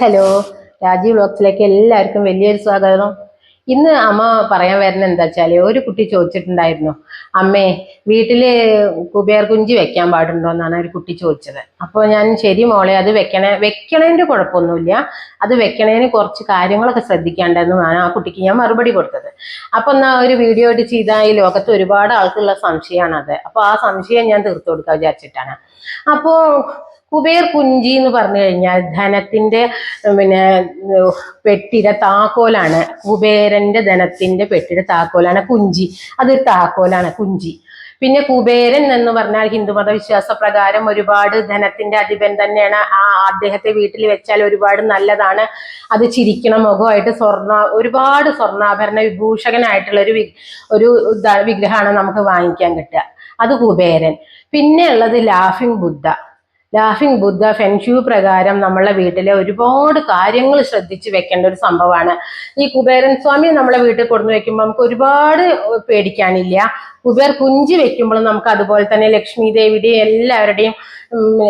Hello, Rajeev വ്ലോഗ്സിലേക്ക് എല്ലാവർക്കും വലിയൊരു സ്വാഗതം. ഇന്ന് അമ്മ പറയാൻ വരുന്നത് എന്താ വെച്ചാല്, ഒരു കുട്ടി ചോദിച്ചിട്ടുണ്ടായിരുന്നു, അമ്മേ വീട്ടില് കുബേർ കുഞ്ചി വെക്കാൻ പാടുണ്ടോ എന്നാണ് ഒരു കുട്ടി ചോദിച്ചത്. അപ്പോൾ ഞാൻ ശരി മോളെ, അത് വെക്കണേന്റെ കുഴപ്പമൊന്നുമില്ല, അത് വെക്കണേന് കുറച്ച് കാര്യങ്ങളൊക്കെ ശ്രദ്ധിക്കേണ്ടതെന്ന് ആ കുട്ടിക്ക് ഞാൻ മറുപടി കൊടുത്തത്. അപ്പൊ എന്നാ ഒരു വീഡിയോ ആയിട്ട് ചെയ്താൽ ഈ ലോകത്ത് ഒരുപാട് ആൾക്കുള്ള സംശയമാണ് അത്. അപ്പൊ ആ സംശയം ഞാൻ തീർത്തു കൊടുക്കാൻ വിചാരിച്ചിട്ടാണ്. അപ്പോ കുബേർ കുഞ്ചി എന്ന് പറഞ്ഞു കഴിഞ്ഞാൽ ധനത്തിന്റെ പെട്ടിയുടെ താക്കോലാണ്. കുബേരന്റെ ധനത്തിന്റെ പെട്ടിയുടെ താക്കോലാണ് കുഞ്ചി. അതൊരു താക്കോലാണ് കുഞ്ചി. പിന്നെ കുബേരൻ എന്ന് പറഞ്ഞാൽ ഹിന്ദുമത വിശ്വാസ പ്രകാരം ഒരുപാട് ധനത്തിന്റെ അധിപൻ തന്നെയാണ്. അദ്ദേഹത്തെ വീട്ടിൽ വെച്ചാൽ ഒരുപാട് നല്ലതാണ്. അത് ചിരിക്കണ മുഖമായിട്ട് ഒരുപാട് സ്വർണ്ണാഭരണ വിഭൂഷകനായിട്ടുള്ള ഒരു വിഗ്രഹമാണ് നമുക്ക് വാങ്ങിക്കാൻ കിട്ടുക. അത് കുബേരൻ. പിന്നെ ഉള്ളത് ലാഫിംഗ് ബുദ്ധ ഫെൻഷ്യൂ പ്രകാരം നമ്മളെ വീട്ടിലെ ഒരുപാട് കാര്യങ്ങൾ ശ്രദ്ധിച്ച് വെക്കേണ്ട ഒരു സംഭവമാണ്. ഈ കുബേരൻ സ്വാമി നമ്മളെ വീട്ടിൽ കൊണ്ടു വെക്കുമ്പോൾ നമുക്ക് ഒരുപാട് പേടിക്കാനില്ല. കുബേർ കുഞ്ചി വെക്കുമ്പോൾ നമുക്ക് അതുപോലെ തന്നെ ലക്ഷ്മി ദേവിയുടെയും എല്ലാവരുടെയും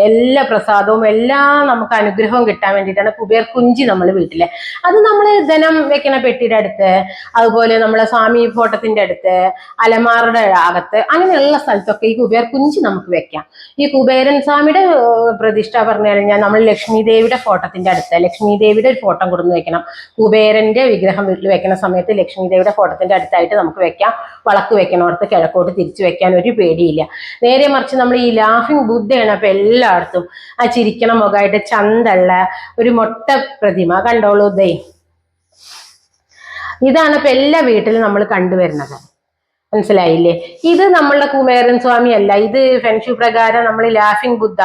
എല്ലാ പ്രസാദവും എല്ലാം നമുക്ക് അനുഗ്രഹവും കിട്ടാൻ വേണ്ടിയിട്ടാണ് കുബേർ കുഞ്ചി നമ്മൾ വീട്ടിലെ. അത് നമ്മൾ ധനം വെക്കണ പെട്ടിയുടെ അടുത്ത്, അതുപോലെ നമ്മളെ സ്വാമി ഫോട്ടത്തിന്റെ അടുത്ത്, അലമാറുടെ അകത്ത്, അങ്ങനെയുള്ള സ്ഥലത്തൊക്കെ ഈ കുബേർ കുഞ്ചി നമുക്ക് വെക്കാം. ഈ കുബേരൻ സ്വാമിയുടെ പ്രതിഷ്ഠ പറഞ്ഞു കഴിഞ്ഞാൽ നമ്മൾ ലക്ഷ്മി ദേവിയുടെ ഫോട്ടത്തിന്റെ അടുത്ത് ലക്ഷ്മി ദേവിയുടെ ഒരു ഫോട്ടോ കൊടുന്ന് വെക്കണം. കുബേരന്റെ വിഗ്രഹം വീട്ടിൽ വെക്കുന്ന സമയത്ത് ലക്ഷ്മി ദേവിയുടെ ഫോട്ടത്തിന്റെ അടുത്തായിട്ട് നമുക്ക് വെക്കാം. വളക്ക് വെക്കണോടത്ത് കിഴക്കോട്ട് തിരിച്ചു വെക്കാൻ ഒരു പേടിയില്ല. നേരെ മറിച്ച് നമ്മൾ ഈ ലാഫിംഗ് ബുദ്ധയാണ് അപ്പൊ എല്ലായിടത്തും ആ ചിരിക്കണ മുഖമായിട്ട് ചന്തള്ള ഒരു മൊട്ട പ്രതിമ കണ്ടോളൂ. ഇതാണ് ഇപ്പൊ എല്ലാ വീട്ടിലും നമ്മൾ കണ്ടുവരുന്നത്. മനസ്സിലായില്ലേ? ഇത് നമ്മളുടെ കുബേരൻ സ്വാമി അല്ല, ഇത് ഫെൻഷ്യൂ പ്രകാരം നമ്മൾ ലാഫിംഗ് ബുദ്ധ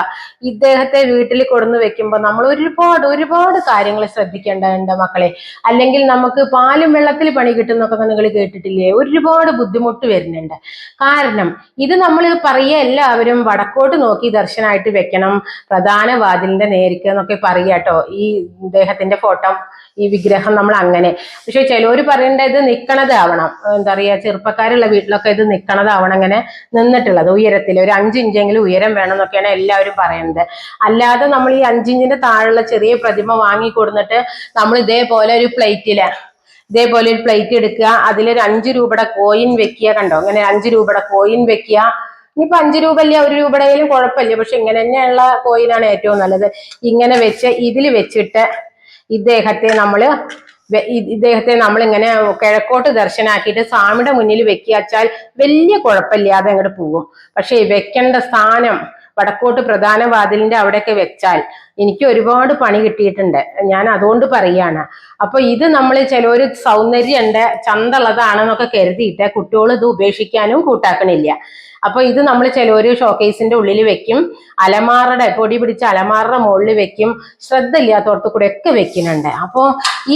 ഇദ്ദേഹത്തെ വീട്ടിൽ കൊടുന്ന് വെക്കുമ്പോൾ നമ്മൾ ഒരുപാട് കാര്യങ്ങൾ ശ്രദ്ധിക്കേണ്ടതുണ്ട് മക്കളെ. അല്ലെങ്കിൽ നമുക്ക് പാലും വെള്ളത്തിൽ പണി കിട്ടുന്നൊക്കെ നിങ്ങൾ കേട്ടിട്ടില്ലേ? ഒരുപാട് ബുദ്ധിമുട്ട് വരുന്നുണ്ട്. കാരണം ഇത് നമ്മൾ പറയുക എല്ലാവരും വടക്കോട്ട് നോക്കി ദർശനമായിട്ട് വെക്കണം, പ്രധാന വാതിലിന്റെ നേരിക്ക് എന്നൊക്കെ പറയാട്ടോ ഈ ഇദ്ദേഹത്തിന്റെ ഫോട്ടോ, ഈ വിഗ്രഹം നമ്മൾ അങ്ങനെ. പക്ഷെ ചിലവര് പറയേണ്ടത് ഇത് നിക്കണതാവണം, എന്താ പറയാ, ചെറുപ്പക്കാരുള്ള വീട്ടിലൊക്കെ ഇത് നിക്കണതാവണം, അങ്ങനെ നിന്നിട്ടുള്ളത് ഉയരത്തിൽ ഒരു 5 ഇഞ്ചെങ്കിലും ഉയരം വേണം എന്നൊക്കെയാണ് എല്ലാവരും പറയുന്നത്. അല്ലാതെ നമ്മൾ ഈ 5 ഇഞ്ചിന്റെ താഴെയുള്ള ചെറിയ പ്രതിമ വാങ്ങി കൊടുത്തിട്ട് നമ്മൾ ഇതേപോലെ ഒരു പ്ലേറ്റ് എടുക്കുക, അതിലൊരു 5 രൂപയുടെ കോയിൻ വെക്കുക. കണ്ടോ, അങ്ങനെ 5 രൂപയുടെ കോയിൻ വെക്കുക. ഇനിയിപ്പോ 5 രൂപ അല്ല 1 രൂപയുടെയും കുഴപ്പമില്ല, പക്ഷെ ഇങ്ങനെ തന്നെയുള്ള കോയിനാണ് ഏറ്റവും നല്ലത്. ഇങ്ങനെ വെച്ച് ഇതിൽ വെച്ചിട്ട് ഇദ്ദേഹത്തെ നമ്മളിങ്ങനെ കിഴക്കോട്ട് ദർശനാക്കിയിട്ട് സ്വാമിയുടെ മുന്നിൽ വെക്കിയാച്ചാൽ വലിയ കുഴപ്പമില്ലാതെ അങ്ങോട്ട് പോകും. പക്ഷെ വെക്കേണ്ട സ്ഥാനം വടക്കോട്ട് പ്രധാന വാതിലിന്റെ അവിടെയൊക്കെ വെച്ചാൽ എനിക്ക് ഒരുപാട് പണി കിട്ടിയിട്ടുണ്ട്. ഞാൻ അതുകൊണ്ട് പറയാണ്. അപ്പൊ ഇത് നമ്മൾ ചിലൊരു സൗന്ദര്യമുണ്ട്, ചന്തള്ളതാണെന്നൊക്കെ കരുതിയിട്ട് കുട്ടികൾ ഇത് ഉപേക്ഷിക്കാനും കൂട്ടാക്കണില്ല. അപ്പൊ ഇത് നമ്മൾ ചിലൊരു ഷോക്കേസിന്റെ ഉള്ളിൽ വെക്കും, പൊടി പിടിച്ച അലമാറയുടെ മുകളിൽ വെക്കും, ശ്രദ്ധ ഇല്ലാത്തടത്ത് കൂടെ ഒക്കെ വെക്കുന്നുണ്ട്. അപ്പോ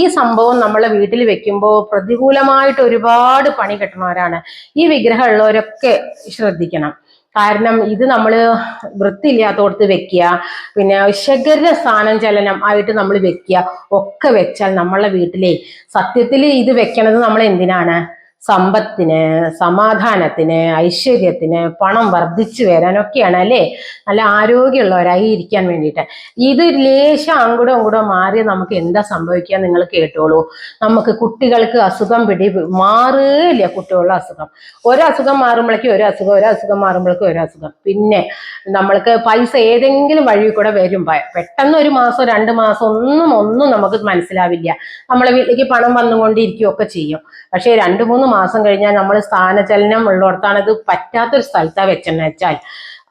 ഈ സംഭവം നമ്മളെ വീട്ടിൽ വെക്കുമ്പോൾ പ്രതികൂലമായിട്ട് ഒരുപാട് പണി കിട്ടുന്നവരാണ്. ഈ വിഗ്രഹം ഉള്ളവരൊക്കെ ശ്രദ്ധിക്കണം. കാരണം ഇത് നമ്മൾ വൃത്തിയില്ലാത്തോടത്ത് വെക്കുക, പിന്നെ ശകര സ്ഥാനം ചലനം ആയിട്ട് നമ്മൾ വെക്കുക ഒക്കെ വെച്ചാൽ നമ്മളെ വീട്ടിലെ സത്യത്തിൽ ഇത് വെക്കണത് നമ്മൾ എന്തിനാണ്? സമ്പത്തിന്, സമാധാനത്തിന്, ഐശ്വര്യത്തിന്, പണം വർദ്ധിച്ചു വരാനൊക്കെയാണ് അല്ലേ? നല്ല ആരോഗ്യമുള്ളവരായി ഇരിക്കാൻ വേണ്ടിയിട്ട്. ഇത് ലേശം അങ്ങോട്ടോ മാറി നമുക്ക് എന്താ സംഭവിക്കുക നിങ്ങൾ കേട്ടോളൂ. നമുക്ക് കുട്ടികൾക്ക് അസുഖം മാറില്ല. കുട്ടികളുടെ അസുഖം, ഒരസുഖം മാറുമ്പോഴേക്കും ഒരസുഖം മാറുമ്പോഴേക്കും ഒരസുഖം. പിന്നെ നമ്മൾക്ക് പൈസ ഏതെങ്കിലും വഴി കൂടെ വരും, പെട്ടെന്ന് 1 മാസം 2 മാസം ഒന്നും നമുക്ക് മനസ്സിലാവില്ല. നമ്മളെ വീട്ടിലേക്ക് പണം വന്നുകൊണ്ടിരിക്കുകയൊക്കെ ചെയ്യും. പക്ഷെ 2-3 മാസം കഴിഞ്ഞാൽ നമ്മൾ സ്ഥാനചലനം ഉള്ളിടത്താണ് ഇത് പറ്റാത്തൊരു സ്ഥലത്താണ് വെച്ചെന്ന് വെച്ചാൽ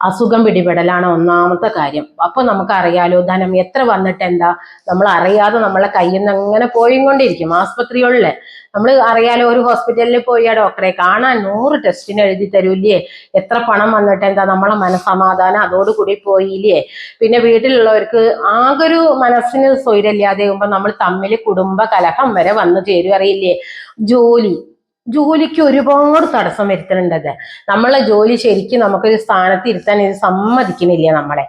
അസുഖം പിടിപെടലാണ് ഒന്നാമത്തെ കാര്യം. അപ്പൊ നമുക്കറിയാലോ, ധനം എത്ര വന്നിട്ട് എന്താ, നമ്മൾ അറിയാതെ നമ്മളെ കയ്യിൽ നിന്ന് അങ്ങനെ പോയിക്കൊണ്ടിരിക്കും. ആസ്പത്രികളിൽ നമ്മൾ അറിയാലോ, ഒരു ഹോസ്പിറ്റലിൽ പോയി ആ ഡോക്ടറെ കാണാൻ 100 ടെസ്റ്റിന് എഴുതി തരൂല്ലേ? എത്ര പണം വന്നിട്ട് എന്താ, നമ്മളെ മനസ്സമാധാനം അതോടുകൂടി പോയില്ലേ? പിന്നെ വീട്ടിലുള്ളവർക്ക് ആകൊരു മനസ്സിന് സ്വൈര്യമില്ലാതെ ആകുമ്പോൾ നമ്മൾ തമ്മിൽ കുടുംബ കലഹം വരെ വന്നു ചേരും, അറിയില്ലേ? ജോലി ജോലിക്ക് ഒരുപാട് തടസ്സം വരുത്തുന്നുണ്ട് അത്. നമ്മളെ ജോലി ശരിക്കും നമുക്കൊരു സ്ഥാനത്ത് ഇരുത്താൻ ഇത് സമ്മതിക്കുന്നില്ല നമ്മളെ.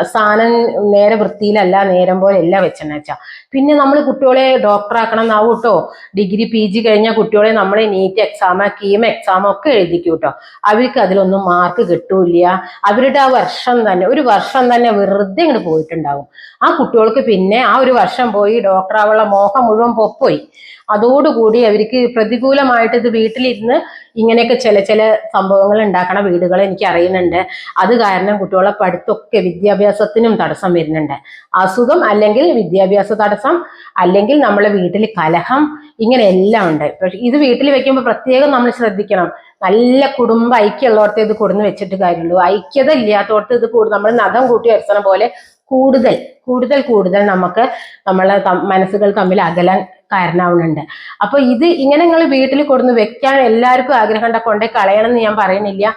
സ്ഥാനം നേരെ വൃത്തിയിലല്ല, നേരം പോലെ അല്ല വെച്ചെന്ന് വെച്ചാൽ. പിന്നെ നമ്മൾ കുട്ടികളെ ഡോക്ടറാക്കണം എന്നാവും കേട്ടോ. ഡിഗ്രി PG കഴിഞ്ഞ കുട്ടികളെ നമ്മളെ നീറ്റ് എക്സാം, കീം എക്സാം ഒക്കെ എഴുതിക്കും കേട്ടോ. അവർക്ക് അതിലൊന്നും മാർക്ക് കിട്ടൂല. അവരുടെ ആ വർഷം തന്നെ, ഒരു വർഷം തന്നെ വെറുതെ ഇങ്ങോട്ട് പോയിട്ടുണ്ടാവും. ആ കുട്ടികൾക്ക് പിന്നെ ആ ഒരു വർഷം പോയി ഡോക്ടറാവുള്ള മോഹം മുഴുവൻ പൊപ്പോയി. അതോടുകൂടി അവർക്ക് പ്രതികൂലമായിട്ട് ഇത് വീട്ടിലിരുന്ന് ഇങ്ങനെയൊക്കെ ചില സംഭവങ്ങൾ ഉണ്ടാക്കണ വീടുകൾ എനിക്ക് അറിയുന്നുണ്ട്. അത് കാരണം കുട്ടികളെ പഠിത്തമൊക്കെ വിദ്യാഭ്യാസത്തിനും തടസ്സം വരുന്നുണ്ട്. അസുഖം അല്ലെങ്കിൽ വിദ്യാഭ്യാസ തടസ്സം, അല്ലെങ്കിൽ നമ്മളെ വീട്ടിൽ കലഹം, ഇങ്ങനെ എല്ലാം ഉണ്ട്. പക്ഷെ ഇത് വീട്ടിൽ വെക്കുമ്പോൾ പ്രത്യേകം നമ്മൾ ശ്രദ്ധിക്കണം. നല്ല കുടുംബ ഐക്യമുള്ളവർക്ക് ഇത് കൊടുന്ന് വെച്ചിട്ട് കാര്യമുള്ളൂ. ഐക്യത ഇല്ലാത്തവർക്ക് ഇത് നമ്മൾ നഖം കൂട്ടി വരച്ചണ പോലെ കൂടുതൽ കൂടുതൽ കൂടുതൽ നമുക്ക് നമ്മളെ മനസ്സുകൾ തമ്മിൽ അകലാൻ കാരണമാവുന്നുണ്ട്. അപ്പൊ ഇത് ഇങ്ങനെ നിങ്ങൾ വീട്ടിൽ കൊടുന്ന് വെക്കാൻ എല്ലാവർക്കും ആഗ്രഹം കൊണ്ടേ കളയണം എന്ന് ഞാൻ പറയുന്നില്ല.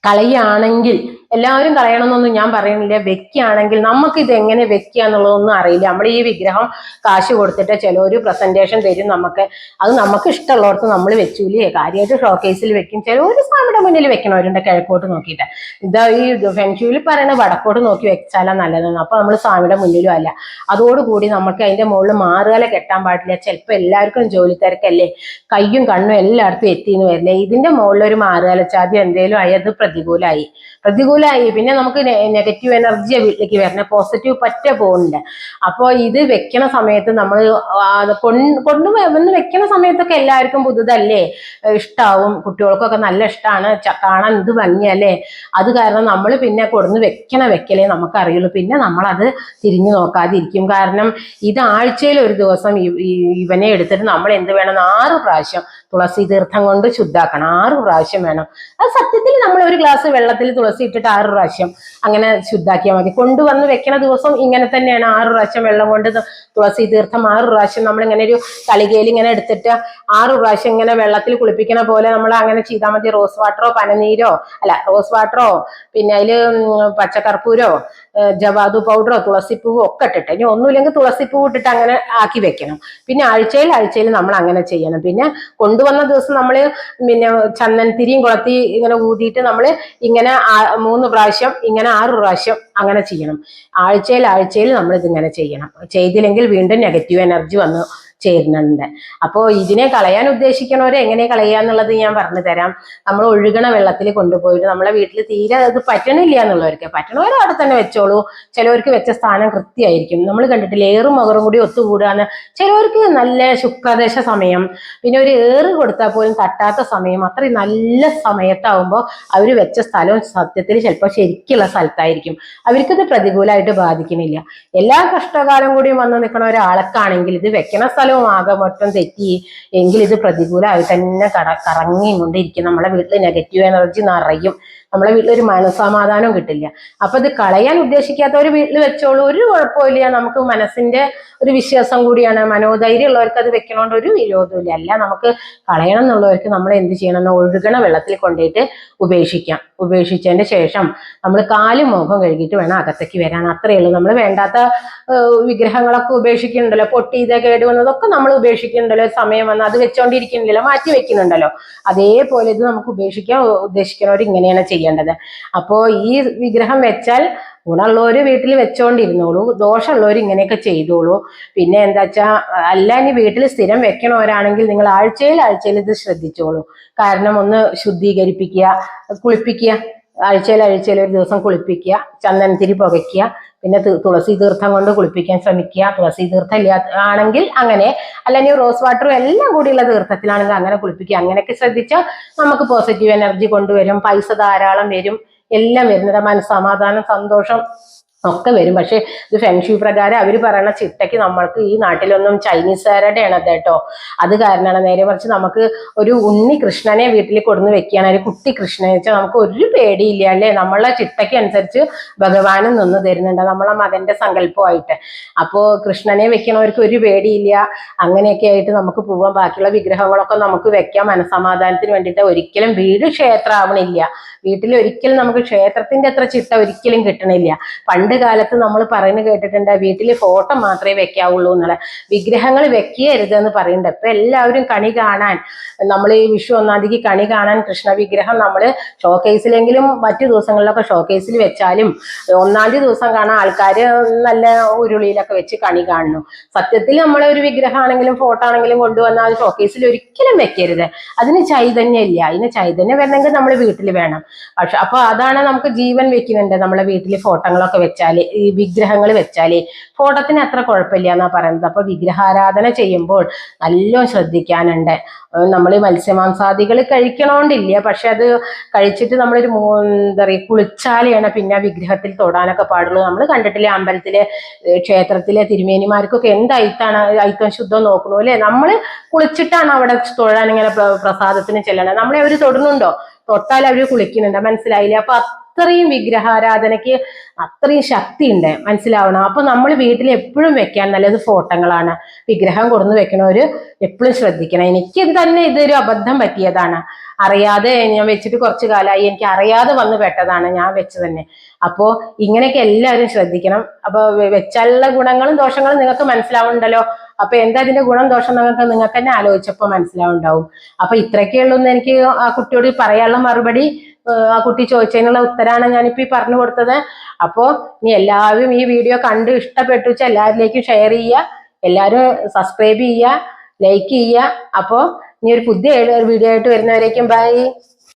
കളയുകയാണെങ്കിൽ, എല്ലാവരും കളയണമെന്നൊന്നും ഞാൻ പറയുന്നില്ല, വെക്കുകയാണെങ്കിൽ നമുക്ക് ഇത് എങ്ങനെ വെക്കുക എന്നുള്ളതൊന്നും അറിയില്ല. നമ്മൾ ഈ വിഗ്രഹം കാശ് കൊടുത്തിട്ട് ചിലവര് പ്രസന്റേഷൻ തരും നമുക്ക്. അത് നമുക്ക് ഇഷ്ടമുള്ളവർക്ക് നമ്മൾ വെച്ചൂലേ, കാര്യമായിട്ട് ഷോക്കേസിൽ വെക്കും. ചിലവര് സ്വാമിയുടെ മുന്നിൽ വെക്കണവരുണ്ട് കിഴക്കോട്ട് നോക്കിയിട്ട്. ഇതാ ഈ ഫെങ്ഷുവിൽ പറയുന്ന വടക്കോട്ട് നോക്കി വെച്ചാലാ നല്ലതെന്ന്. അപ്പൊ നമ്മൾ സ്വാമിയുടെ മുന്നിലും അല്ല. അതോടുകൂടി നമുക്ക് അതിന്റെ മുകളിൽ മാറുകല കെട്ടാൻ പാടില്ല. ചിലപ്പോൾ എല്ലാവർക്കും ജോലി തിരക്കല്ലേ, കയ്യും കണ്ണും എല്ലായിടത്തും എത്തിന്ന് വരില്ലേ. ഇതിന്റെ മുകളിൽ ഒരു മാറുകലച്ചാദ്യം എന്തേലും ആയത് പ്രതികൂലമായി. പിന്നെ നമുക്ക് നെഗറ്റീവ് എനർജിയെ വീട്ടിലേക്ക് വരണേ, പോസിറ്റീവ് പറ്റ പോകുന്നുണ്ട്. അപ്പോൾ ഇത് വെക്കണ സമയത്ത് നമ്മൾ കൊണ്ടുവന്ന് വെക്കണ സമയത്തൊക്കെ എല്ലാവർക്കും പുതുതല്ലേ, ഇഷ്ടാവും. കുട്ടികൾക്കൊക്കെ നല്ല ഇഷ്ടമാണ്, കാണാൻ ഇത് ഭംഗിയല്ലേ. അത് കാരണം നമ്മൾ പിന്നെ കൊടുന്ന് വെക്കലേ നമുക്കറിയുള്ളൂ. പിന്നെ നമ്മളത് തിരിഞ്ഞു നോക്കാതിരിക്കും. കാരണം ഇത് ആഴ്ചയിൽ ഒരു ദിവസം ഇവനെ എടുത്തിട്ട് നമ്മൾ എന്ത് വേണം, 6 പ്രാവശ്യം തുളസി തീർത്ഥം കൊണ്ട് ശുദ്ധാക്കണം. 6 പ്രാവശ്യം വേണം. അത് സത്യത്തിൽ നമ്മൾ ഒരു ഗ്ലാസ് വെള്ളത്തിൽ തുളസി ഇട്ടിട്ട് 6 പ്രാവശ്യം അങ്ങനെ ശുദ്ധാക്കിയാൽ മതി. കൊണ്ടുവന്ന് വെക്കണ ദിവസം ഇങ്ങനെ തന്നെയാണ്. 6 പ്രാവശ്യം വെള്ളം കൊണ്ട് തുളസി തീർത്ഥം 6 പ്രാവശ്യം നമ്മൾ ഇങ്ങനെ ഒരു തളികയിൽ ഇങ്ങനെ എടുത്തിട്ട് 6 പ്രാവശ്യം ഇങ്ങനെ വെള്ളത്തിൽ കുളിപ്പിക്കണ പോലെ നമ്മൾ അങ്ങനെ ചെയ്താൽ മതി. റോസ് വാട്ടറോ പനനീരോ, അല്ല റോസ് വാട്ടറോ, പിന്നെ അതില് പച്ചക്കർപ്പൂരോ, ജവാദു പൗഡറോ, തുളസിപ്പൂവോ ഒക്കെ ഇട്ടിട്ട്, ഇനി ഒന്നുമില്ലെങ്കിൽ തുളസിപ്പൂ ഇട്ടിട്ട് അങ്ങനെ ആക്കി വെക്കണം. പിന്നെ ആഴ്ചയിൽ നമ്മൾ അങ്ങനെ ചെയ്യണം. പിന്നെ കൊണ്ടുവന്ന ദിവസം നമ്മൾ പിന്നെ ചന്ദനത്തിരിയും കുളത്തി ഇങ്ങനെ ഊതിയിട്ട് നമ്മൾ ഇങ്ങനെ 3 പ്രാവശ്യം, ഇങ്ങനെ 6 പ്രാവശ്യം അങ്ങനെ ചെയ്യണം. ആഴ്ചയിൽ നമ്മൾ ഇതിങ്ങനെ ചെയ്യണം. ചെയ്തില്ലെങ്കിൽ വീണ്ടും നെഗറ്റീവ് എനർജി വന്ന് ചേരുന്നുണ്ട്. അപ്പോൾ ഇതിനെ കളയാൻ ഉദ്ദേശിക്കണവരെ എങ്ങനെ കളയാന്നുള്ളത് ഞാൻ പറഞ്ഞു തരാം. നമ്മൾ ഒഴുകണ വെള്ളത്തിൽ കൊണ്ടുപോയിട്ട്, നമ്മളെ വീട്ടിൽ തീരെ അത് പറ്റണില്ല എന്നുള്ളവർക്ക്, പറ്റണവർ അവിടെ തന്നെ വെച്ചോളൂ. ചിലവർക്ക് വെച്ച സ്ഥാനം കൃത്യമായിരിക്കും. നമ്മൾ കണ്ടിട്ടില്ല, ഏറും മകറും കൂടി ഒത്തുകൂടാന്ന്. ചിലവർക്ക് നല്ല ശുക്രദശ സമയം, പിന്നെ ഒരു ഏറ് കൊടുത്താൽ പോലും തട്ടാത്ത സമയം, അത്രയും നല്ല സമയത്താവുമ്പോൾ അവർ വെച്ച സ്ഥലവും സത്യത്തിൽ ചിലപ്പോൾ ശരിക്കുള്ള സ്ഥലത്തായിരിക്കും. അവർക്കിത് പ്രതികൂലമായിട്ട് ബാധിക്കുന്നില്ല. എല്ലാ കഷ്ടകാലം കൂടിയും വന്ന് നിൽക്കുന്ന ഒരാൾക്കാണെങ്കിൽ ഇത് വെക്കണ സ്ഥലവും ആകെ മൊത്തം തെറ്റി എങ്കിൽ ഇത് പ്രതികൂലമായിട്ട് തന്നെ കറങ്ങിക്കൊണ്ടിരിക്കും. നമ്മളെ വീട്ടിൽ നെഗറ്റീവ് എനർജി നിറയും. നമ്മളെ വീട്ടിലൊരു മനസ്സമാധാനവും കിട്ടില്ല. അപ്പൊ ഇത് കളയാൻ ഉദ്ദേശിക്കാത്തവർ വീട്ടിൽ വെച്ചോളൂ, ഒരു കുഴപ്പമില്ല. നമുക്ക് മനസ്സിന്റെ ഒരു വിശ്വാസം കൂടിയാണ്. മനോധൈര്യം ഉള്ളവർക്ക് അത് വെക്കണോണ്ട് ഒരു വിരോധമില്ല. അല്ല, നമുക്ക് കളയണം എന്നുള്ളവർക്ക് നമ്മൾ എന്ത് ചെയ്യണം എന്ന് ഒഴുകണ വെള്ളത്തിൽ കൊണ്ടുപോയിട്ട് ഉപേക്ഷിക്കാം. ഉപേക്ഷിച്ചതിന്റെ ശേഷം നമ്മൾ കാലും മുഖം കഴുകിയിട്ട് വേണം അകത്തേക്ക് വരാൻ. അത്രയേ ഉള്ളൂ. നമ്മൾ വേണ്ടാത്ത വിഗ്രഹങ്ങളൊക്കെ ഉപേക്ഷിക്കുന്നുണ്ടല്ലോ, പൊട്ടി ഇത കേട് വന്നതൊക്കെ നമ്മൾ ഉപേക്ഷിക്കുന്നുണ്ടല്ലോ. സമയം വന്ന് അത് വെച്ചോണ്ടിരിക്കുന്നില്ലല്ലോ, മാറ്റി വെക്കുന്നുണ്ടല്ലോ. അതേപോലെ ഇത് നമുക്ക് ഉപേക്ഷിക്കാൻ ഉദ്ദേശിക്കുന്നവർ ഇങ്ങനെയാണ് ചെയ്യേണ്ടത്. അപ്പോ ഈ വിഗ്രഹം വെച്ചാൽ ഗുണമുള്ളവര് വീട്ടിൽ വെച്ചോണ്ടിരുന്നോളൂ, ദോഷമുള്ളവർ ഇങ്ങനെയൊക്കെ ചെയ്തോളൂ. പിന്നെ എന്താ വെച്ചാൽ, അല്ല ഇനി വീട്ടിൽ സ്ഥിരം വെക്കണവരാണെങ്കിൽ നിങ്ങൾ ആഴ്ചയിൽ ഇത് ശ്രദ്ധിച്ചോളൂ. കാരണം ഒന്ന് ശുദ്ധീകരിപ്പിക്കുക, കുളിപ്പിക്കുക. ആഴ്ചയിൽ ഒരു ദിവസം കുളിപ്പിക്കുക, ചന്ദനത്തിരി പുകയ്ക്കുക, പിന്നെ തുളസി തീർത്ഥം കൊണ്ട് കുളിപ്പിക്കാൻ ശ്രമിക്കുക. തുളസി തീർത്ഥം ആണെങ്കിൽ അങ്ങനെ, അല്ലെങ്കിൽ റോസ് വാട്ടറും എല്ലാം കൂടിയുള്ള തീർത്ഥത്തിലാണെങ്കിൽ അങ്ങനെ കുളിപ്പിക്കുക. അങ്ങനെയൊക്കെ ശ്രദ്ധിച്ചാൽ നമുക്ക് പോസിറ്റീവ് എനർജി കൊണ്ടുവരും. പൈസ ധാരാളം വരും, എല്ലാം വരുന്നത്, മനസ്സമാധാനം, സന്തോഷം ഒക്കെ വരും. പക്ഷെ ഇത് ഫെങ്ഷു പ്രകാരം അവർ പറയുന്ന ചിട്ടയ്ക്ക് നമ്മൾക്ക് ഈ നാട്ടിലൊന്നും ചൈനീസുകാരുടെ ആണ് കേട്ടോ. അത് കാരണമാണ്. നേരെ മറിച്ച് നമുക്ക് ഒരു ഉണ്ണി കൃഷ്ണനെ വീട്ടിൽ കൊടുന്ന് വെക്കുകയാണ്, ഒരു കുട്ടി കൃഷ്ണനെ വെച്ചാൽ നമുക്ക് ഒരു പേടിയില്ല അല്ലേ. നമ്മളെ ചിട്ടയ്ക്ക് അനുസരിച്ച് ഭഗവാനും നിന്ന് തരുന്നുണ്ട്, നമ്മളെ മകന്റെ സങ്കല്പമായിട്ട്. അപ്പോ കൃഷ്ണനെ വെക്കണവർക്ക് ഒരു പേടിയില്ല. അങ്ങനെയൊക്കെ ആയിട്ട് നമുക്ക് പോവാൻ. ബാക്കിയുള്ള വിഗ്രഹങ്ങളൊക്കെ നമുക്ക് വെക്കാം മനസ്സമാധാനത്തിന് വേണ്ടിയിട്ട്. ഒരിക്കലും വീട് ക്ഷേത്രം ആവണില്ല. വീട്ടിൽ ഒരിക്കലും നമുക്ക് ക്ഷേത്രത്തിന്റെ അത്ര ചിട്ട ഒരിക്കലും കിട്ടണില്ല. പണ്ട് പണ്ട് കാലത്ത് നമ്മൾ പറയുന്നത് കേട്ടിട്ടുണ്ട് വീട്ടിൽ ഫോട്ടോ മാത്രമേ വെക്കാവുള്ളൂ എന്നുള്ള, വിഗ്രഹങ്ങൾ വെക്കരുതെന്ന് പറയുന്നുണ്ട്. ഇപ്പൊ എല്ലാവരും കണി കാണാൻ, നമ്മൾ ഈ വിഷു 1-ാം തീയതിക്ക് കണി കാണാൻ കൃഷ്ണ വിഗ്രഹം നമ്മൾ ഷോക്കേസിലെങ്കിലും മറ്റു ദിവസങ്ങളിലൊക്കെ ഷോക്കേസിൽ വെച്ചാലും 1-ാം തീയതി ദിവസം കാണാൻ ആൾക്കാർ നല്ല ഉരുളിയിലൊക്കെ വെച്ച് കണി കാണുന്നു. സത്യത്തിൽ നമ്മളെ ഒരു വിഗ്രഹമാണെങ്കിലും ഫോട്ടോ ആണെങ്കിലും കൊണ്ടുവന്നാൽ ഷോക്കേസിൽ ഒരിക്കലും വെക്കരുത്. അതിന് ചൈതന്യം ഇല്ല. അതിന് ചൈതന്യം വരണമെങ്കിൽ നമ്മൾ വീട്ടിൽ വേണം. പക്ഷെ അപ്പൊ അതാണ് നമുക്ക് ജീവൻ വെക്കുന്നുണ്ട് നമ്മളെ വീട്ടിൽ ഫോട്ടോകളൊക്കെ വെച്ചാല്, ഈ വിഗ്രഹങ്ങൾ വെച്ചാല് ഫോട്ടോത്തിന് അത്ര കുഴപ്പമില്ല എന്നാ പറയുന്നത്. അപ്പൊ വിഗ്രഹാരാധന ചെയ്യുമ്പോൾ നല്ലോണം ശ്രദ്ധിക്കാനുണ്ട്. നമ്മൾ മത്സ്യമാംസാദികൾ കഴിക്കണോണ്ടില്ല, പക്ഷെ അത് കഴിച്ചിട്ട് നമ്മളൊരു എന്താ പറയുക കുളിച്ചാലെയാണ് പിന്നെ വിഗ്രഹത്തിൽ തൊടാനൊക്കെ പാടുള്ളൂ. നമ്മൾ കണ്ടിട്ടില്ലേ അമ്പലത്തിലെ ക്ഷേത്രത്തിലെ തിരുമേനിമാർക്കൊക്കെ എന്ത് അയിത്തം ശുദ്ധം നോക്കണു അല്ലെ. നമ്മൾ കുളിച്ചിട്ടാണ് അവിടെ തൊഴാൻ ഇങ്ങനെ പ്രസാദത്തിന് ചെല്ലണത്. നമ്മളെ അവര് തൊടുന്നുണ്ടോ? തൊട്ടാൽ അവര് കുളിക്കുന്നുണ്ട്. മനസ്സിലായില്ലേ? അപ്പൊ അത്രയും വിഗ്രഹാരാധനയ്ക്ക് അത്രയും ശക്തി ഉണ്ട്, മനസ്സിലാവണം. അപ്പൊ നമ്മൾ വീട്ടിൽ എപ്പോഴും വെക്കാൻ നല്ലത് ഫോട്ടോകളാണ്. വിഗ്രഹം കൊടുന്ന് വെക്കണവര് എപ്പോഴും ശ്രദ്ധിക്കണം. എനിക്ക് തന്നെ ഇതൊരു അബദ്ധം പറ്റിയതാണ്. അറിയാതെ ഞാൻ വെച്ചിട്ട് കുറച്ചു കാലമായി, എനിക്ക് അറിയാതെ വന്ന് പെട്ടതാണ്, ഞാൻ വെച്ച് തന്നെ. അപ്പോ ഇങ്ങനെയൊക്കെ എല്ലാവരും ശ്രദ്ധിക്കണം. അപ്പൊ വെച്ചാലുള്ള ഗുണങ്ങളും ദോഷങ്ങളും നിങ്ങൾക്ക് മനസ്സിലാവുന്നുണ്ടല്ലോ. അപ്പൊ എന്താ ഇതിന്റെ ഗുണം ദോഷം നിങ്ങൾക്ക് തന്നെ ആലോചിച്ചപ്പോ മനസ്സിലാവുണ്ടാവും. അപ്പൊ ഇത്രയൊക്കെ ഉള്ളൂന്ന് എനിക്ക് ആ കുട്ടിയോട് പറയാനുള്ള മറുപടി. ആ കുട്ടി ചോദിച്ചതിനുള്ള ഉത്തരാണ് ഞാനിപ്പോ ഈ പറഞ്ഞു കൊടുത്തത്. അപ്പോ ഇനി എല്ലാവരും ഈ വീഡിയോ കണ്ട് ഇഷ്ടപ്പെട്ടു വെച്ചാൽ എല്ലാവരിലേക്കും ഷെയർ ചെയ്യുക, എല്ലാവരും സബ്സ്ക്രൈബ് ചെയ്യുക, ലൈക്ക് ചെയ്യുക. അപ്പോ ഇനി ഒരു പുതിയ വീഡിയോ ആയിട്ട് വരുന്നവരേക്കും ബൈ.